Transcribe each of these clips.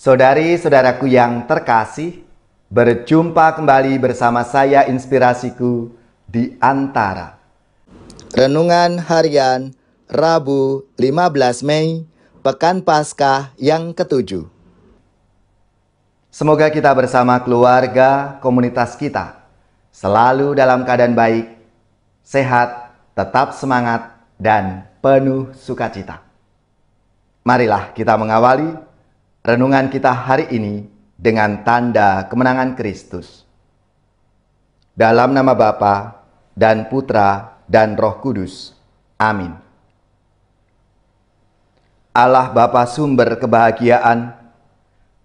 Saudari-saudaraku yang terkasih, berjumpa kembali bersama saya Inspirasiku di Antara. Renungan harian Rabu 15 Mei, Pekan Paskah yang ke-7. Semoga kita bersama keluarga, komunitas kita, selalu dalam keadaan baik, sehat, tetap semangat, dan penuh sukacita. Marilah kita mengawali renungan kita hari ini dengan tanda kemenangan Kristus. Dalam nama Bapa dan Putra dan Roh Kudus. Amin. Allah Bapa sumber kebahagiaan,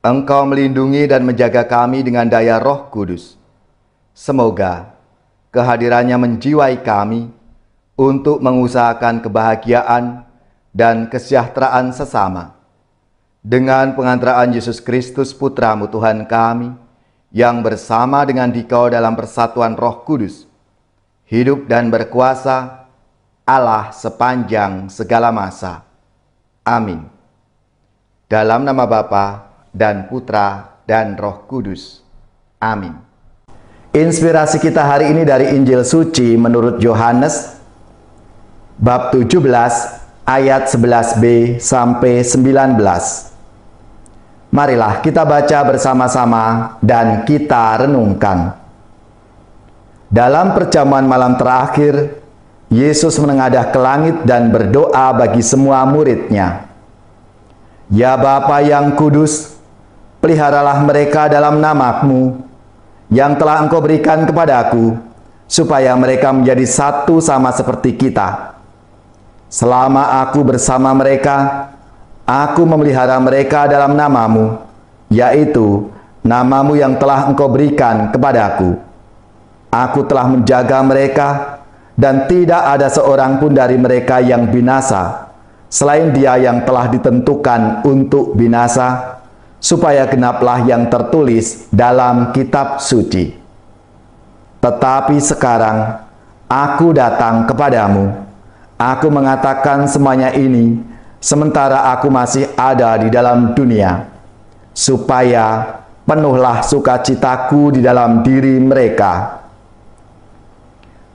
Engkau melindungi dan menjaga kami dengan daya Roh Kudus. Semoga kehadirannya menjiwai kami untuk mengusahakan kebahagiaan dan kesejahteraan sesama. Dengan pengantaraan Yesus Kristus Putramu Tuhan kami, yang bersama dengan Dikau dalam persatuan Roh Kudus, hidup dan berkuasa Allah sepanjang segala masa. Amin. Dalam nama Bapa dan Putra dan Roh Kudus. Amin. Inspirasi kita hari ini dari Injil Suci menurut Yohanes, bab 17, ayat 11b sampai 19. Marilah kita baca bersama-sama dan kita renungkan. Dalam perjamuan malam terakhir, Yesus menengadah ke langit dan berdoa bagi semua murid-Nya. Ya Bapa yang kudus, peliharalah mereka dalam nama-Mu yang telah Engkau berikan kepadaku, supaya mereka menjadi satu sama seperti kita. Selama aku bersama mereka, aku memelihara mereka dalam nama-Mu, yaitu nama-Mu yang telah Engkau berikan kepadaku. Aku telah menjaga mereka, dan tidak ada seorang pun dari mereka yang binasa, selain dia yang telah ditentukan untuk binasa, supaya genaplah yang tertulis dalam kitab suci. Tetapi sekarang, aku datang kepadamu. Aku mengatakan semuanya ini, sementara aku masih ada di dalam dunia, supaya penuhlah sukacitaku di dalam diri mereka.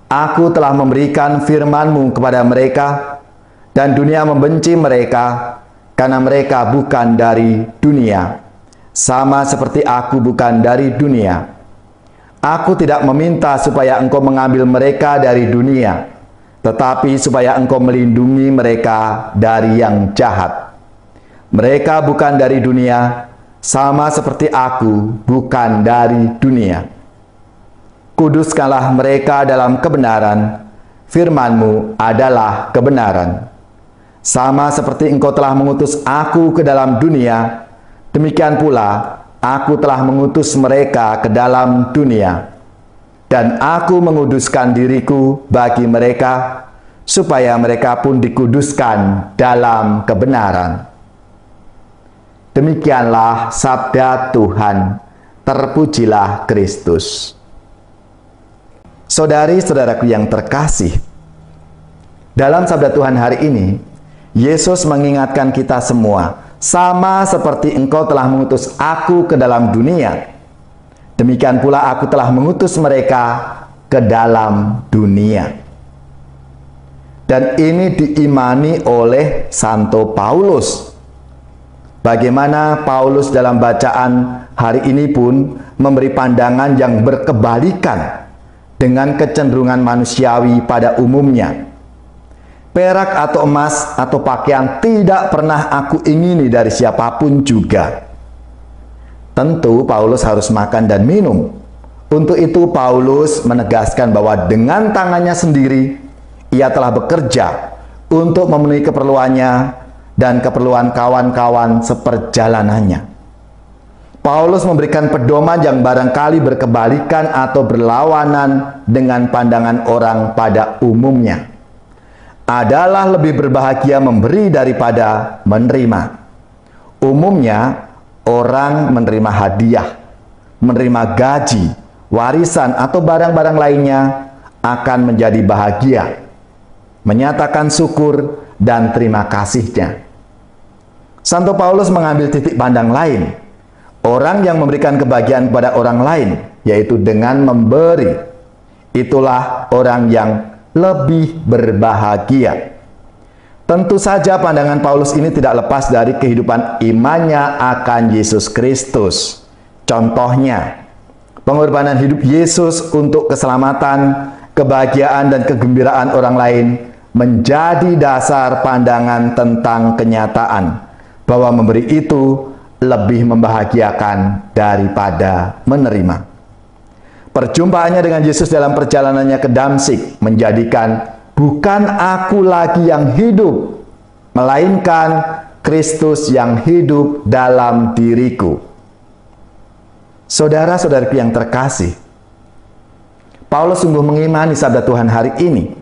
Aku telah memberikan firman-Mu kepada mereka, dan dunia membenci mereka, karena mereka bukan dari dunia, sama seperti aku bukan dari dunia. Aku tidak meminta supaya Engkau mengambil mereka dari dunia, tetapi supaya Engkau melindungi mereka dari yang jahat. Mereka bukan dari dunia, sama seperti aku bukan dari dunia. Kuduskanlah mereka dalam kebenaran, firman-Mu adalah kebenaran. Sama seperti Engkau telah mengutus aku ke dalam dunia, demikian pula aku telah mengutus mereka ke dalam dunia. Dan aku menguduskan diriku bagi mereka, supaya mereka pun dikuduskan dalam kebenaran. Demikianlah sabda Tuhan. Terpujilah Kristus. Saudari-saudaraku yang terkasih, dalam sabda Tuhan hari ini, Yesus mengingatkan kita semua, sama seperti Engkau telah mengutus aku ke dalam dunia, demikian pula aku telah mengutus mereka ke dalam dunia. Dan ini diimani oleh Santo Paulus. Bagaimana Paulus dalam bacaan hari ini pun memberi pandangan yang berkebalikan dengan kecenderungan manusiawi pada umumnya. Perak atau emas atau pakaian tidak pernah aku ingini dari siapapun juga. Tentu Paulus harus makan dan minum. Untuk itu Paulus menegaskan bahwa dengan tangannya sendiri ia telah bekerja untuk memenuhi keperluannya dan keperluan kawan-kawan seperjalanannya. Paulus memberikan pedoman yang barangkali berkebalikan atau berlawanan dengan pandangan orang pada umumnya. Adalah lebih berbahagia memberi daripada menerima. Umumnya orang menerima hadiah, menerima gaji, warisan atau barang-barang lainnya akan menjadi bahagia, menyatakan syukur dan terima kasihnya. Santo Paulus mengambil titik pandang lain, Orang yang memberikan kebahagiaan kepada orang lain, yaitu dengan memberi, itulah orang yang lebih berbahagia. Tentu saja pandangan Paulus ini tidak lepas dari kehidupan imannya akan Yesus Kristus. Contohnya, pengorbanan hidup Yesus untuk keselamatan, kebahagiaan, dan kegembiraan orang lain menjadi dasar pandangan tentang kenyataan bahwa memberi itu lebih membahagiakan daripada menerima. Perjumpaannya dengan Yesus dalam perjalanannya ke Damsyik menjadikan bukan aku lagi yang hidup, melainkan Kristus yang hidup dalam diriku. Saudara-saudariku yang terkasih, Paulus sungguh mengimani sabda Tuhan hari ini.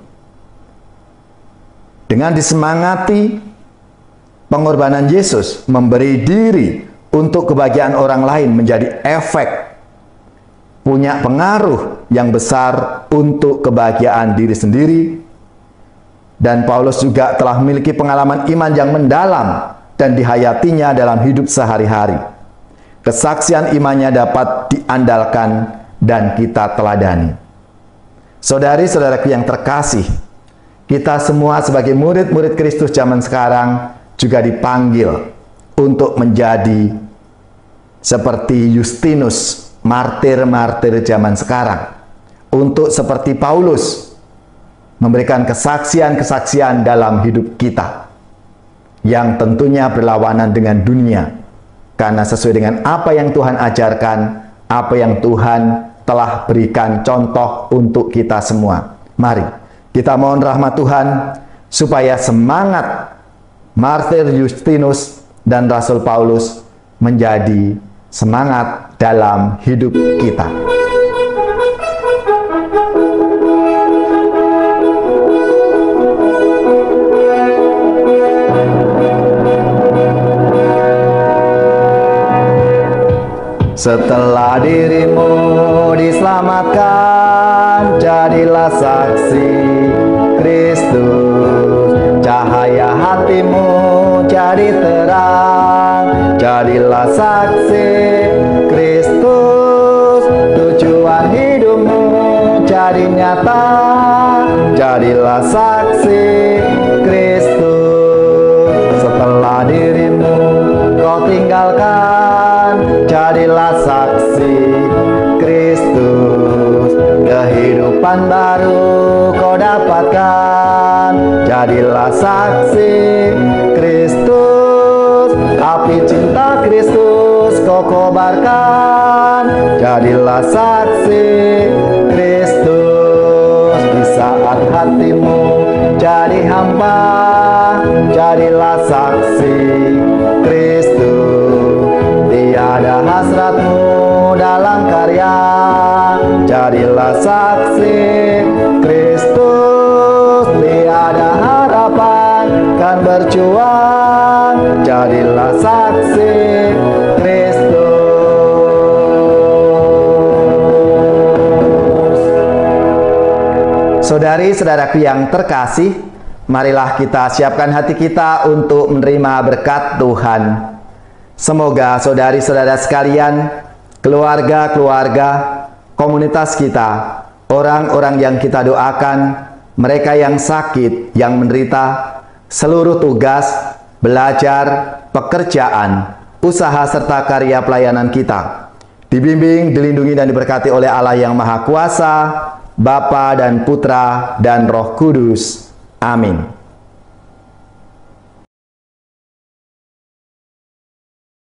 Dengan disemangati pengorbanan Yesus, memberi diri untuk kebahagiaan orang lain menjadi efek, punya pengaruh yang besar untuk kebahagiaan diri sendiri. Dan Paulus juga telah memiliki pengalaman iman yang mendalam dan dihayatinya dalam hidup sehari-hari. Kesaksian imannya dapat diandalkan dan kita teladani. Saudari-saudaraku yang terkasih, kita semua sebagai murid-murid Kristus zaman sekarang juga dipanggil untuk menjadi seperti Justinus, martir-martir zaman sekarang. Untuk seperti Paulus, memberikan kesaksian-kesaksian dalam hidup kita, yang tentunya berlawanan dengan dunia, karena sesuai dengan apa yang Tuhan ajarkan, apa yang Tuhan telah berikan contoh untuk kita semua. Mari kita mohon rahmat Tuhan, supaya semangat martir Justinus dan Rasul Paulus menjadi semangat dalam hidup kita. Setelah dirimu diselamatkan, jadilah saksi Kristus. Cahaya hatimu jadi terang, jadilah saksi Kristus. Tujuan hidupmu jadi nyata, jadilah saksi Kristus. Setelah dirimu kau tinggalkan, jadilah saksi Kristus. Kehidupan baru kau dapatkan, jadilah saksi Kristus. Api cinta Kristus kau kobarkan, jadilah saksi Kristus. Di saat hatimu jadi hampa, jadilah saksi Kristus. Tiada hasratmu dalam karya, jadilah saksi Kristus. Tiada harapan kan berjuang, jadilah saksi Kristus. Saudari-saudaraku yang terkasih, marilah kita siapkan hati kita untuk menerima berkat Tuhan. Semoga saudari-saudara sekalian, keluarga-keluarga, komunitas kita, orang-orang yang kita doakan, mereka yang sakit, yang menderita, seluruh tugas, belajar, pekerjaan, usaha serta karya pelayanan kita, dibimbing, dilindungi dan diberkati oleh Allah yang Maha Kuasa, Bapa dan Putra dan Roh Kudus. Amin.